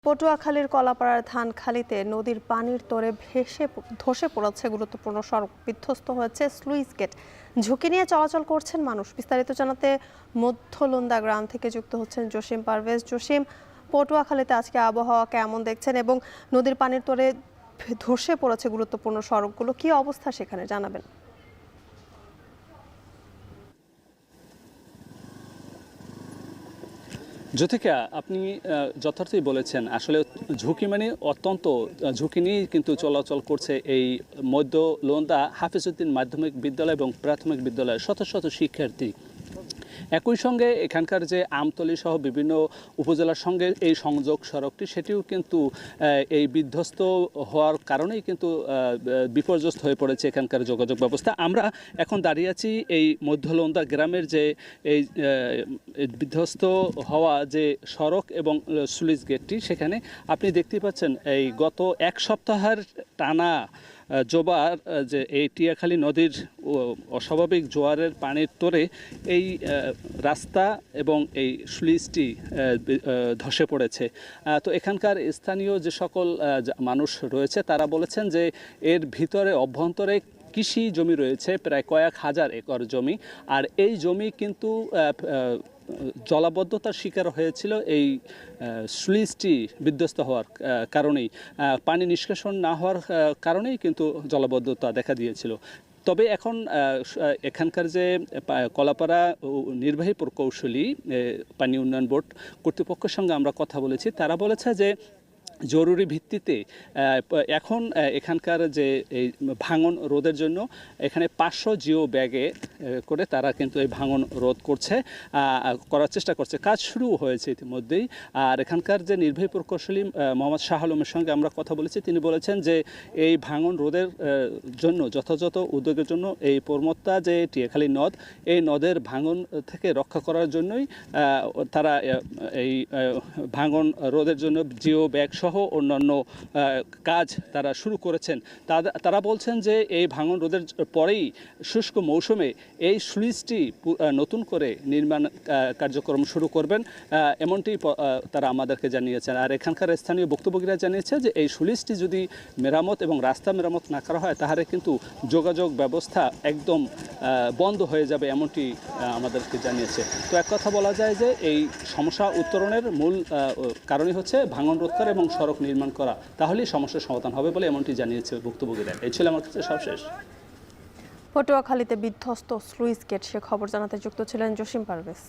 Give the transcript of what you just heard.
পটুয়াখালীর কলাপাড়ার ধানখালীতে নদীর পানির তোরে ধসে পড়েছে গুরুত্বপূর্ণ সড়ক, বিধ্বস্ত হয়েছে স্লুইস গেট। ঝুঁকি নিয়ে চলাচল করছেন মানুষ। বিস্তারিত জানাতে মধ্যলুন্দা গ্রাম থেকে যুক্ত হচ্ছেন জসিম পারভেজ। জসিম, পটুয়াখালীতে আজকে আবহাওয়া কেমন দেখছেন এবং নদীর পানির তোরে ধসে পড়েছে গুরুত্বপূর্ণ সড়কগুলো, কি অবস্থা সেখানে জানাবেন? জ্যোতিকা, আপনি যথার্থই বলেছেন। আসলে ঝুঁকি মানে অত্যন্ত ঝুঁকি নিয়েই কিন্তু চলাচল করছে এই মধ্য লোন্দা হাফিজউদ্দিন মাধ্যমিক বিদ্যালয় এবং প্রাথমিক বিদ্যালয়ের শত শত শিক্ষার্থী। একই সঙ্গে এখানকার যে আমতলী সহ বিভিন্ন উপজেলার সঙ্গে এই সংযোগ সড়কটি, সেটিও কিন্তু এই বিধ্বস্ত হওয়ার কারণেই কিন্তু বিপর্যস্ত হয়ে পড়েছে এখানকার যোগাযোগ ব্যবস্থা। আমরা এখন দাঁড়িয়ে আছি এই মধ্যলন্দা গ্রামের যে এই বিধ্বস্ত হওয়া যে সড়ক এবং স্লুইস গেটটি, সেখানে আপনি দেখতে পাচ্ছেন এই গত এক সপ্তাহের টানা জোয়ার, যে এই টিয়াখালী নদীর অস্বাভাবিক জোয়ারের পানির তোরে এই রাস্তা এবং এই স্লুইসটি ধসে পড়েছে। তো এখানকার স্থানীয় যে সকল মানুষ রয়েছে তারা বলেছেন যে এর ভিতরে অভ্যন্তরে কৃষি জমি রয়েছে, প্রায় কয়েক হাজার একর জমি। আর এই জমি কিন্তু জলাবদ্ধতার শিকার হয়েছিল এই স্লুইসটি বিধ্বস্ত হওয়ার কারণেই, পানি নিষ্কাশন না হওয়ার কারণেই কিন্তু জলাবদ্ধতা দেখা দিয়েছিল। তবে এখন এখানকার যে কলাপাড়া নির্বাহী প্রকৌশলী পানি উন্নয়ন বোর্ড কর্তৃপক্ষের সঙ্গে আমরা কথা বলেছি, তারা বলেছে যে জরুরি ভিত্তিতে এখন এখানকার যে এই ভাঙন রোধের জন্য এখানে 500 জিও ব্যাগে করে তারা কিন্তু এই ভাঙন রোধ করার চেষ্টা করছে। কাজ শুরু হয়েছে ইতিমধ্যেই। আর এখানকার যে নির্বাহী প্রকৌশলী মোহাম্মদ শাহ আলমের সঙ্গে আমরা কথা বলেছি, তিনি বলেছেন যে এই ভাঙন রোধের জন্য যথাযথ উদ্যোগের জন্য এই প্রমত্তা যে টিয়াখালী নদ, এই নদের ভাঙন থেকে রক্ষা করার জন্যই তারা এই ভাঙন রোধের জন্য জিও ব্যাগ সহ অন্যান্য কাজ তারা শুরু করেছেন। তারা বলছেন যে এই ভাঙন রোধের পরেই শুষ্ক মৌসুমে এই স্লুইসটি নতুন করে নির্মাণ কার্যক্রম শুরু করবেন, এমনটি তারা আমাদেরকে জানিয়েছেন। আর এখানকার স্থানীয় বক্তব্যকারীরা জানিয়েছে যে এই স্লুইসটি যদি মেরামত এবং রাস্তা মেরামত না করা হয় তাহলে কিন্তু যোগাযোগ ব্যবস্থা একদম বন্ধ হয়ে যাবে, এমনটি আমাদেরকে জানিয়েছে। তো এক কথা বলা যায় যে এই সমস্যা উত্তরণের মূল কারণই হচ্ছে ভাঙন রোধ করা এবং সড়ক নির্মাণ করা, তাহলেই সমস্যার সমাধান হবে বলে এমনটি জানিয়েছে ভুক্তভোগীরা। এই ছিল আমার কাছে সবশেষ। পটুয়াখালীতে বিধ্বস্ত স্লুইস গেট, সে খবর জানাতে যুক্ত ছিলেন জসিম পারভেজ।